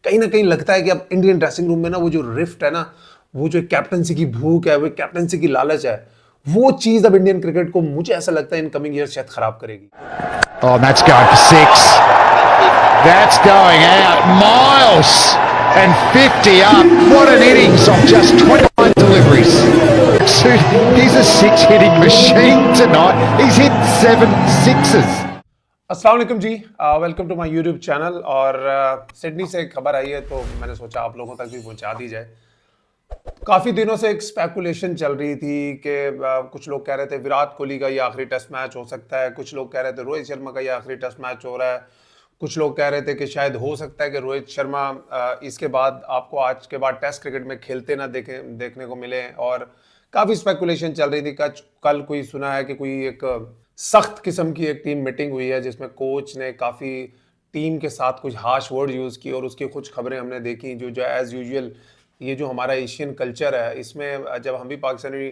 कहीं ना कहीं लगता है कि अब इंडियन ड्रेसिंग रूम में ना वो जो रिफ्ट है ना, वो जो कैप्टनसी की भूख है, वो कैप्टनसी की लालच है, वो चीज अब इंडियन क्रिकेट को मुझे ऐसा लगता है इन कमिंग ईयर शायद खराब करेगी। Oh, and that's going for 6. That's going out miles and 50 up. What an innings of just 29 deliveries. He's a six-hitting machine tonight. He's hit 7 sixes. अस्सलाम वालेकुम जी, welcome to my YouTube channel. और Sydney से एक खबर आई है तो मैंने सोचा आप लोगों तक भी पहुंचा दी जाए। काफ़ी दिनों से एक स्पेकुलेशन चल रही थी कि कुछ लोग कह रहे थे विराट कोहली का ये आखिरी टेस्ट मैच हो सकता है, कुछ लोग कह रहे थे रोहित शर्मा का ये आखिरी टेस्ट मैच हो रहा है, कुछ लोग कह रहे थे कि शायद हो सकता है कि रोहित शर्मा इसके बाद आपको आज के बाद टेस्ट क्रिकेट में खेलते ना देखने को मिले। और काफ़ी स्पेकुलेशन चल रही थी। कल कोई सुना है कि कोई एक सख्त किस्म की एक टीम मीटिंग हुई है जिसमें कोच ने काफ़ी टीम के साथ कुछ हार्श वर्ड यूज़ किए और उसकी कुछ खबरें हमने देखी जो जो एज़ यूजुअल ये जो हमारा एशियन कल्चर है, इसमें जब हम भी पाकिस्तानी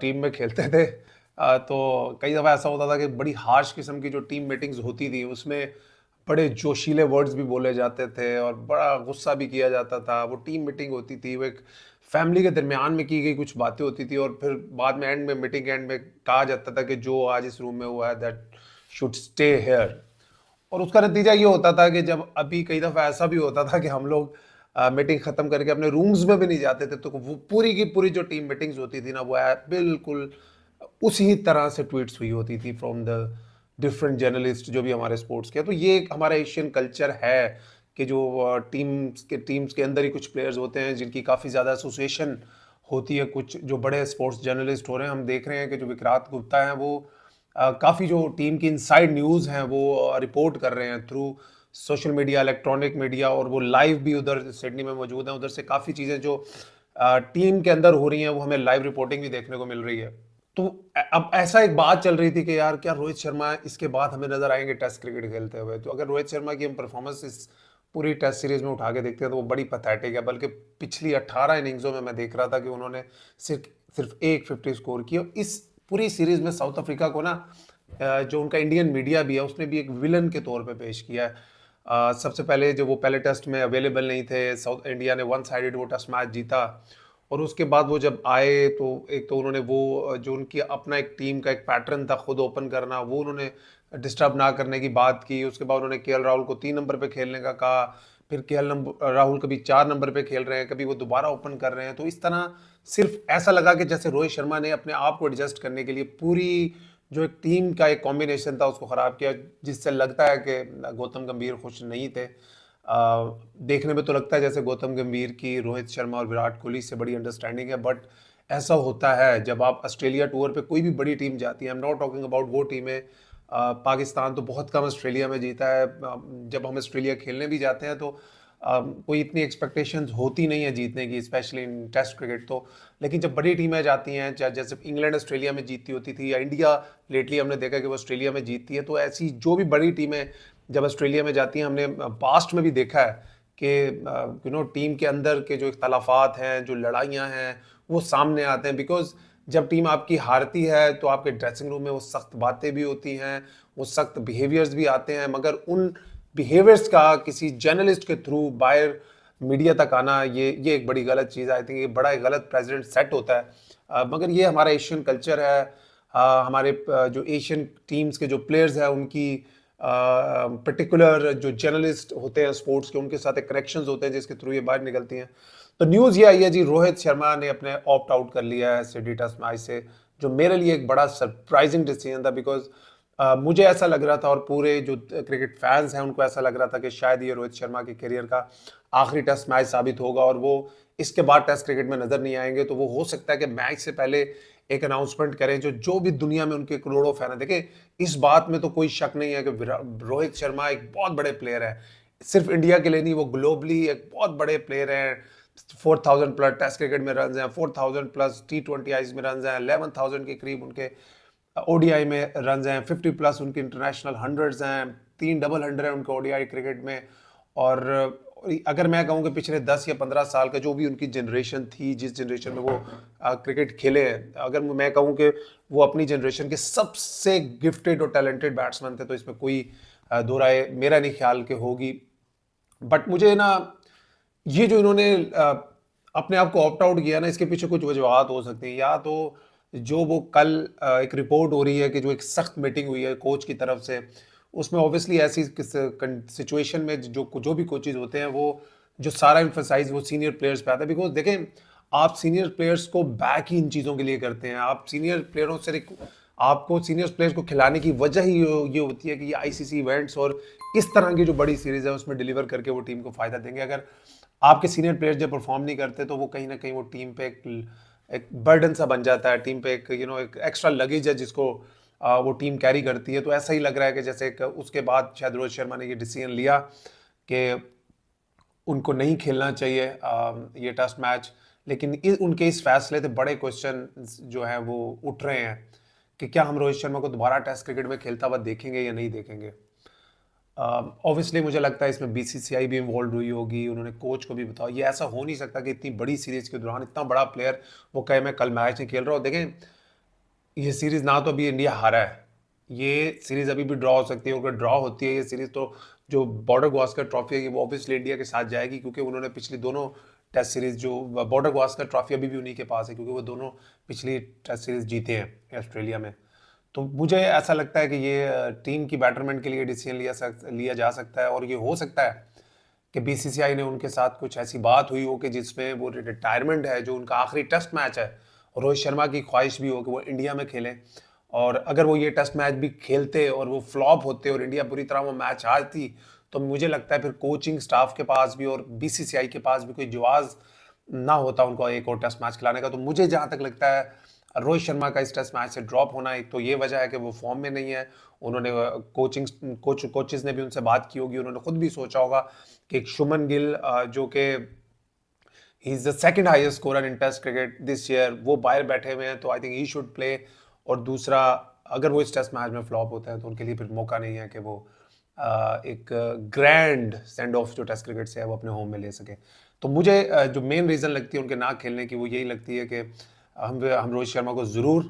टीम में खेलते थे तो कई दफ़ा ऐसा होता था कि बड़ी हार्श किस्म की जो टीम मीटिंग्स होती थी उसमें बड़े जोशीले वर्ड्स भी बोले जाते थे और बड़ा गुस्सा भी किया जाता था। वो टीम मीटिंग होती थी, वो एक फैमिली के दरमियान में की गई कुछ बातें होती थी और फिर बाद में एंड में मीटिंग एंड में कहा जाता था कि जो आज इस रूम में हुआ है दैट शुड स्टे हेयर। और उसका नतीजा ये होता था कि जब अभी कई दफ़ा ऐसा भी होता था कि हम लोग मीटिंग ख़त्म करके अपने रूम्स में भी नहीं जाते थे तो वो पूरी की पूरी जो टीम मीटिंग्स होती थी ना, वो बिल्कुल उसी तरह से ट्वीट्स हुई होती थी फ्रॉम द डिफरेंट जर्नलिस्ट जो भी हमारे स्पोर्ट्स के। तो ये एक हमारा एशियन कल्चर है कि जो टीम्स के अंदर ही कुछ प्लेयर्स होते हैं जिनकी काफ़ी ज़्यादा एसोसिएशन होती है। कुछ जो बड़े स्पोर्ट्स जर्नलिस्ट हो रहे हैं, हम देख रहे हैं कि जो विक्रांत गुप्ता हैं वो काफ़ी जो टीम की इनसाइड न्यूज़ हैं वो रिपोर्ट कर रहे हैं through social media, electronic media, और वो लाइव भी उधर सिडनी में मौजूद हैं। उधर से काफ़ी चीज़ें जो टीम के अंदर हो रही हैं वो हमें लाइव रिपोर्टिंग भी देखने को मिल रही है। तो अब ऐसा एक बात चल रही थी कि यार क्या रोहित शर्मा इसके बाद हमें नजर आएंगे टेस्ट क्रिकेट खेलते हुए। तो अगर रोहित शर्मा की हम परफॉर्मेंस इस पूरी टेस्ट सीरीज में उठा के देखते हैं तो वो बड़ी पैथेटिक है। बल्कि पिछली 18 इनिंग्सों में मैं देख रहा था कि उन्होंने सिर्फ सिर्फ एक 50 स्कोर की। और इस पूरी सीरीज में साउथ अफ्रीका को ना जो उनका इंडियन मीडिया भी है उसने भी एक विलन के तौर पे पेश किया है। सबसे पहले जो वो पहले टेस्ट में अवेलेबल नहीं थे, साउथ इंडिया ने वन साइडेड वो टेस्ट मैच जीता और उसके बाद वो जब आए तो एक तो उन्होंने वो जो उनकी अपना एक टीम का एक पैटर्न था खुद ओपन करना, वो उन्होंने डिस्टर्ब ना करने की बात की। उसके बाद उन्होंने केएल राहुल को 3 नंबर पे खेलने का कहा, फिर राहुल कभी 4 नंबर पे खेल रहे हैं, कभी वो दोबारा ओपन कर रहे हैं। तो इस तरह सिर्फ ऐसा लगा कि जैसे रोहित शर्मा ने अपने आप को एडजस्ट करने के लिए पूरी जो एक टीम का एक कॉम्बिनेशन था उसको ख़राब किया, जिससे लगता है कि गौतम गंभीर खुश नहीं थे। देखने में तो लगता है जैसे गौतम गंभीर की रोहित शर्मा और विराट कोहली से बड़ी अंडरस्टैंडिंग है, बट ऐसा होता है जब आप ऑस्ट्रेलिया टूर पे कोई भी बड़ी टीम जाती है। I am not talking about वो टीमें, पाकिस्तान तो बहुत कम ऑस्ट्रेलिया में जीता है। जब हम ऑस्ट्रेलिया खेलने भी जाते हैं तो कोई इतनी एक्सपेक्टेशंस होती नहीं है जीतने की, स्पेशली इन टेस्ट क्रिकेट। तो लेकिन जब बड़ी टीमें जाती हैं, जैसे इंग्लैंड ऑस्ट्रेलिया में जीतती होती थी, या इंडिया लेटली हमने देखा कि वो ऑस्ट्रेलिया में जीतती है, तो ऐसी जो भी बड़ी टीमें जब ऑस्ट्रेलिया में जाती हैं, हमने पास्ट में भी देखा है कि टीम के अंदर के जो इख्तलाफात हैं, जो लड़ाइयाँ हैं, वो सामने आते हैं। बिकॉज जब टीम आपकी हारती है तो आपके ड्रेसिंग रूम में वो सख्त बातें भी होती हैं, वो सख्त बिहेवियर्स भी आते हैं, मगर उन बिहेवियर्स का किसी जर्नलिस्ट के थ्रू बाहर मीडिया तक आना, ये एक बड़ी गलत चीज़ है। आई थिंक ये बड़ा एक गलत प्रेसिडेंट सेट होता है। मगर ये हमारा एशियन कल्चर है। हमारे जो एशियन टीम्स के जो प्लेयर्स हैं उनकी पर्टिकुलर जो जर्नलिस्ट होते हैं स्पोर्ट्स के, उनके साथ एक कनेक्शंस होते हैं जिसके थ्रू ये बाहर निकलती हैं। तो न्यूज़ ये आई है जी, रोहित शर्मा ने अपने ऑप्ट आउट कर लिया है सिडनी टेस्ट मैच से, जो मेरे लिए एक बड़ा सरप्राइजिंग डिसीजन था। बिकॉज मुझे ऐसा लग रहा था और पूरे जो क्रिकेट फैंस हैं उनको ऐसा लग रहा था कि शायद ये रोहित शर्मा के करियर का आखिरी टेस्ट मैच साबित होगा और वो इसके बाद टेस्ट क्रिकेट में नजर नहीं आएंगे। तो वो हो सकता है कि मैच से पहले एक अनाउंसमेंट करें। जो भी दुनिया में उनके करोड़ों फैन है, देखें इस बात में तो कोई शक नहीं है कि रोहित शर्मा एक बहुत बड़े प्लेयर है। सिर्फ इंडिया के लिए नहीं, वो ग्लोबली एक बहुत बड़े प्लेयर हैं। 4000 प्लस टेस्ट क्रिकेट में रन हैं, 4000 प्लस T20 आईज में रन हैं, 11,000 के करीब उनके ओडीआई में रन हैं, 50 प्लस उनके इंटरनेशनल हंड्रेड्स हैं, 3 डबल हंड्रेड है उनके ओडीआई क्रिकेट में। और अगर मैं कहूँ कि पिछले 10 या 15 साल का जो भी उनकी जनरेशन थी, जिस जनरेशन में वो क्रिकेट खेले हैं, अगर मैं कहूँ कि वो अपनी जनरेशन के सबसे गिफ्टेड और टैलेंटेड बैट्समैन थे, तो इसमें कोई दो राय मेरा नहीं ख्याल के होगी। बट मुझे ना ये जो इन्होंने अपने आप को ऑप्ट आउट किया ना, इसके पीछे कुछ वजूहत हो सकती हैं। या तो जो वो कल एक रिपोर्ट हो रही है कि जो एक सख्त मीटिंग हुई है कोच की तरफ से, उसमें ऑब्वियसली ऐसी सिचुएशन में जो भी कोचेज होते हैं, वो जो सारा इम्फेसाइज वो सीनियर प्लेयर्स पे आता है। बिकॉज देखें, आप सीनियर प्लेयर्स को बैक ही इन चीज़ों के लिए करते हैं। आप सीनियर प्लेयरों से आपको सीनियर प्लेयर्स को खिलाने की वजह ही ये होती है कि ये आईसीसी इवेंट्स और इस तरह की जो बड़ी सीरीज है उसमें डिलीवर करके वो टीम को फायदा देंगे। अगर आपके सीनियर प्लेयर्स जब परफॉर्म नहीं करते तो वो कहीं ना कहीं वो टीम पे एक बर्डन सा बन जाता है, टीम पे एक एक एक्स्ट्रा लगेज है जिसको वो टीम कैरी करती है। तो ऐसा ही लग रहा है कि जैसे उसके बाद शायद रोहित शर्मा ने ये डिसीजन लिया कि उनको नहीं खेलना चाहिए ये टेस्ट मैच। लेकिन उनके इस फैसले से बड़े क्वेश्चन जो हैं वो उठ रहे हैं कि क्या हम रोहित शर्मा को दोबारा टेस्ट क्रिकेट में खेलता हुआ देखेंगे या नहीं देखेंगे। ऑब्वियसली मुझे लगता है इसमें बीसीसीआई भी इन्वॉल्व हुई होगी, उन्होंने कोच को भी बताया। ये ऐसा हो नहीं सकता कि इतनी बड़ी सीरीज के दौरान इतना बड़ा प्लेयर वो कहे मैं कल मैच नहीं खेल रहा हूँ। देखें, ये सीरीज ना तो अभी इंडिया हारा है, ये सीरीज अभी भी ड्रॉ हो सकती है। अगर ड्रॉ होती है ये सीरीज तो जो बॉर्डर गावस्कर ट्रॉफी है वो ऑब्वियसली इंडिया के साथ जाएगी, क्योंकि उन्होंने पिछली दोनों टेस्ट सीरीज जो बॉर्डर गावस्कर ट्रॉफी अभी भी उन्हीं के पास है, क्योंकि वो दोनों पिछली टेस्ट सीरीज जीते हैं ऑस्ट्रेलिया में। तो मुझे ऐसा लगता है कि ये टीम की बैटरमेंट के लिए डिसीजन लिया जा सकता है। और ये हो सकता है कि बीसीसीआई ने उनके साथ कुछ ऐसी बात हुई हो कि जिसमें वो रिटायरमेंट है, जो उनका आखिरी टेस्ट मैच है, रोहित शर्मा की ख्वाहिश भी हो कि वो इंडिया में खेलें। और अगर वो ये टेस्ट मैच भी खेलते और वो फ्लॉप होते और इंडिया पूरी तरह वो मैच हारती, तो मुझे लगता है फिर कोचिंग स्टाफ के पास भी और बीसीसीआई के पास भी कोई जवाब ना होता उनको एक और टेस्ट मैच खिलाने का। तो मुझे जहाँ तक लगता है रोहित शर्मा का इस टेस्ट मैच से ड्रॉप होना, एक तो ये वजह है कि वो फॉर्म में नहीं है। उन्होंने कोचेस ने भी उनसे बात की होगी, उन्होंने खुद भी सोचा होगा कि एक शुभमन गिल जो कि he is the second highest scorer in test cricket this year, वो बाहर बैठे हुए हैं, तो I think he should play. और दूसरा, अगर वो इस टेस्ट मैच में फ्लॉप होता है तो उनके लिए फिर मौका नहीं है कि वो एक ग्रैंड सेंड ऑफ जो टेस्ट क्रिकेट से है वो अपने होम में ले सके। तो मुझे जो मेन रीज़न लगती है उनके ना खेलने की वो यही लगती है कि हम रोहित शर्मा को ज़रूर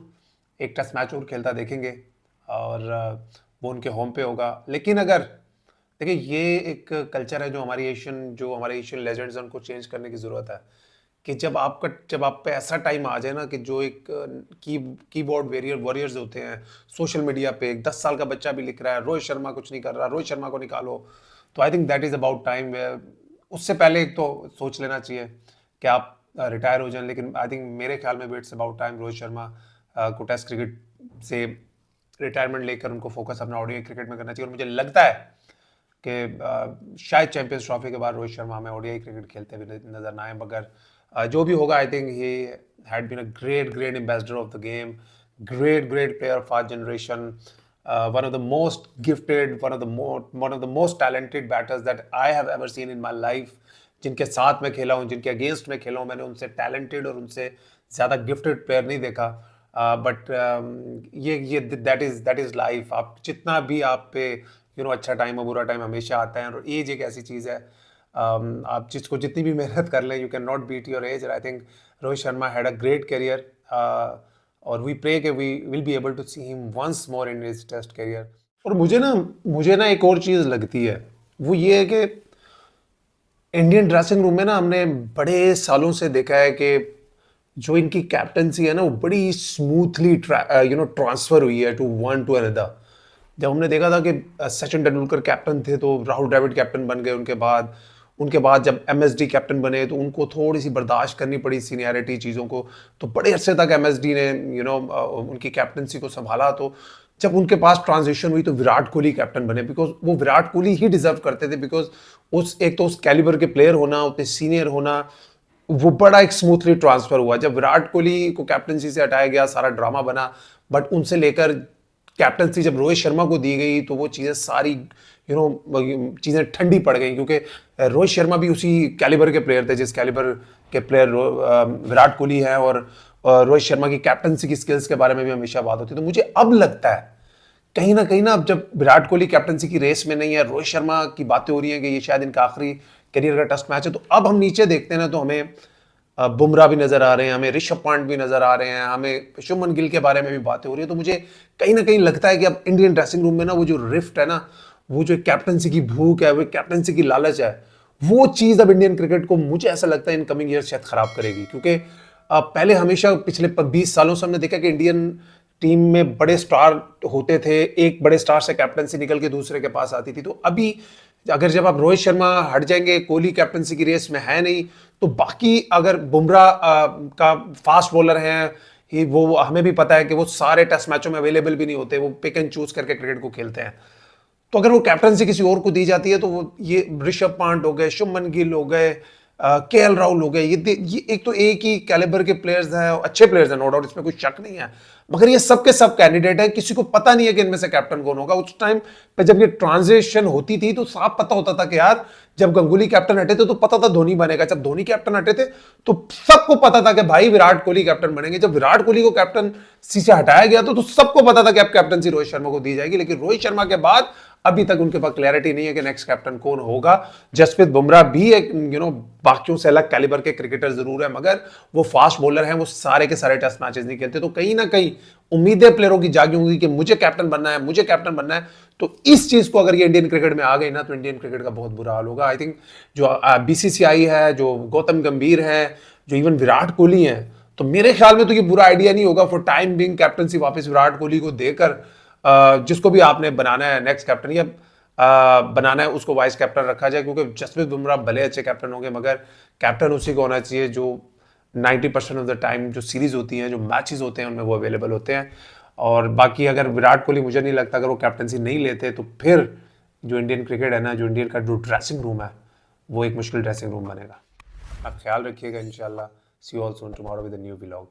एक टेस्ट मैच और खेलता देखेंगे और वो उनके होम पे होगा। लेकिन अगर देखिए, ये एक कल्चर है जो हमारे एशियन लेजेंड्स हैं उनको चेंज करने की ज़रूरत है। कि जब आप पे ऐसा टाइम आ जाए ना कि जो एक कीबोर्ड वॉरियर्स होते हैं सोशल मीडिया पे, एक 10 साल का बच्चा भी लिख रहा है रोहित शर्मा कुछ नहीं कर रहा, रोहित शर्मा को निकालो, तो I think that is about time. उससे पहले एक तो सोच लेना चाहिए कि आप रिटायर हो जाएं। लेकिन आई थिंक मेरे ख्याल में it's about time Rohit Sharma को टेस्ट क्रिकेट से रिटायरमेंट लेकर उनको फोकस अपना ओडीआई क्रिकेट में करना चाहिए। और मुझे लगता है कि शायद चैंपियंस ट्रॉफी के बाद रोहित शर्मा हमें ओडीआई क्रिकेट खेलते हुए नजर ना आए। मगर जो भी होगा, I think he had been a great ambassador of the game, great player of our generation, one of the most gifted, one of the most talented batters that I have ever seen in my life. जिनके साथ में खेला हूँ, जिनके against में खेला हूँ, मैंने उनसे टैलेंटेड और उनसे ज़्यादा गिफ्टेड प्लेयर नहीं देखा। बट ये दैट इज़ लाइफ। आप जितना भी आप पे अच्छा टाइम और बुरा टाइम हमेशा आता है, और एज एक ऐसी चीज़ है, आप जिसको जितनी भी मेहनत कर लें, you can not beat your age. I think Rohit Sharma had a great career और वी प्रे कि we will be able to see him once more in his test career. और मुझे ना एक और चीज़ लगती है, वो ये है कि इंडियन ड्रेसिंग रूम में ना हमने बड़े सालों से देखा है कि जो इनकी कैप्टनसी है ना वो बड़ी स्मूथली ट्रांसफर हुई है टू अनदर। जब हमने देखा था कि सचिन तेंदुलकर कैप्टन थे तो राहुल द्रविड़ कैप्टन बन गए, उनके बाद जब एमएसडी कैप्टन बने तो उनको थोड़ी सी बर्दाश्त करनी पड़ी सीनियरिटी चीज़ों को। तो बड़े अरसे तक एमएसडी ने उनकी कैप्टनसी को संभाला। तो जब उनके पास ट्रांजिशन हुई तो विराट कोहली कैप्टन बने, बिकॉज वो विराट कोहली ही डिजर्व करते थे। बिकॉज एक तो उस कैलिबर के प्लेयर होना, उतने सीनियर होना, वो बड़ा एक स्मूथली ट्रांसफर हुआ। जब विराट कोहली को कैप्टनसी से हटाया गया, सारा ड्रामा बना, बट उनसे लेकर कैप्टनसी जब रोहित शर्मा को दी गई तो वो चीज़ें सारी चीज़ें ठंडी पड़ गई, क्योंकि रोहित शर्मा भी उसी कैलिबर के प्लेयर थे जिस कैलिबर के प्लेयर विराट कोहली हैं। और रोहित शर्मा की कैप्टनसी की स्किल्स के बारे में भी हमेशा बात होती है। तो मुझे अब लगता है कहीं ना अब जब विराट कोहली कैप्टनसी की रेस में नहीं है, रोहित शर्मा की बातें हो रही हैं कि ये शायद इनका आखिरी करियर का टेस्ट मैच है, तो अब हम नीचे देखते हैं ना तो हमें बुमराह भी नजर आ रहे हैं, हमें ऋषभ पंत भी नजर आ रहे हैं, हमें शुभमन गिल के बारे में भी बातें हो रही है। तो मुझे कहीं ना कहीं लगता है कि अब इंडियन ड्रेसिंग रूम में ना वो जो रिफ्ट है ना, वो जो कैप्टनसी की भूख है, वो कैप्टनसी की लालच है, वो चीज़ अब इंडियन क्रिकेट को मुझे ऐसा लगता है इन कमिंग ईयर शायद खराब करेगी, क्योंकि पहले हमेशा पिछले 20 सालों से हमने देखा कि इंडियन टीम में बड़े स्टार होते थे, एक बड़े स्टार से कैप्टनसी निकल के दूसरे के पास आती थी। तो अभी अगर जब आप रोहित शर्मा हट जाएंगे, कोहली कैप्टनसी की रेस में है नहीं, तो बाकी अगर बुमराह का फास्ट बॉलर हैं, वो हमें भी पता है कि वो सारे टेस्ट मैचों में अवेलेबल भी नहीं होते, वो पिक एंड चूज करके क्रिकेट को खेलते हैं। तो अगर वो कैप्टनसी किसी और को दी जाती है तो वो ये ऋषभ पंत हो गए, शुभमन गिल हो गए, केएल राहुल हो गए, ये एक तो एक ही कैलिबर के प्लेयर्स हैं, अच्छे प्लेयर्स हैं, नो डाउट, इसमें कोई शक नहीं है, मगर ये सब के सब कैंडिडेट हैं, किसी को पता नहीं है कि इनमें से कैप्टन कौन होगा। उस टाइम पे जब ये ट्रांजिशन होती थी तो साफ पता होता था कि यार जब गंगुली कैप्टन हटे थे तो पता था धोनी बनेगा, जब धोनी कैप्टन हटे थे तो सबको पता था कि भाई विराट कोहली कैप्टन बनेंगे। जब विराट कोहली को कैप्टन सी से हटाया गया तो सबको पता था कि अब कैप्टनसी रोहित शर्मा को दी जाएगी, लेकिन रोहित शर्मा के बाद अभी तक उनके पास क्लैरिटी नहीं है कि नेक्स्ट कैप्टन कौन होगा। जसप्रीत बुमराह भी एक बाकियों से अलग कैलिबर के क्रिकेटर जरूर है, मगर वो फास्ट बॉलर हैं, वो सारे के सारे टेस्ट मैचेस नहीं खेलते। तो कहीं ना कहीं उम्मीदें प्लेयरों की जागी होंगी कि मुझे कैप्टन बनना है, मुझे कैप्टन बनना है। तो इस चीज को अगर ये इंडियन क्रिकेट में आ गई ना तो इंडियन क्रिकेट का बहुत बुरा हाल होगा। आई थिंक जो बीसीसीआई है, जो गौतम गंभीर है, जो इवन विराट कोहली है, तो मेरे ख्याल में तो ये बुरा आइडिया नहीं होगा फॉर टाइम बिंग कैप्टनसी वापस विराट कोहली को देकर जिसको भी आपने बनाना है नेक्स्ट कैप्टन या बनाना है उसको वाइस कैप्टन रखा जाए, क्योंकि जसप्रीत बुमराह भले अच्छे कैप्टन होंगे मगर कैप्टन उसी को होना चाहिए जो 90% ऑफ द टाइम जो सीरीज होती हैं, जो मैचेस होते हैं, उनमें वो अवेलेबल होते हैं। और बाकी अगर विराट कोहली, मुझे नहीं लगता अगर वो कैप्टनसी नहीं लेते तो फिर जो इंडियन क्रिकेट है ना, जो इंडियन का जो ड्रेसिंग रूम है वो एक मुश्किल ड्रेसिंग रूम बनेगा। आप ख्याल रखिएगा, इंशाल्लाह see you all soon tomorrow with a new vlog.